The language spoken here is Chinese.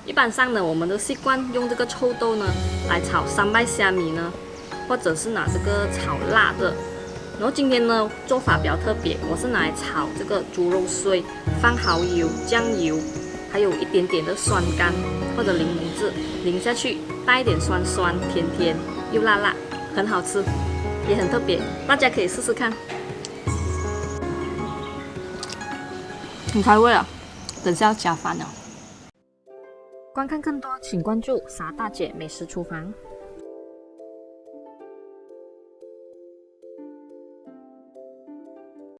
一般上呢，我们都习惯用这个臭豆呢来炒三麦虾米呢，或者是拿这个炒辣的。然后今天呢做法比较特别，我是拿来炒这个猪肉碎，放蚝油、酱油，还有一点点的酸柑或者柠檬汁淋下去，带一点酸酸甜甜又辣辣，很好吃，也很特别，大家可以试试看。很开胃啊，等下要加饭了。观看更多，请关注傻大姐美食厨房。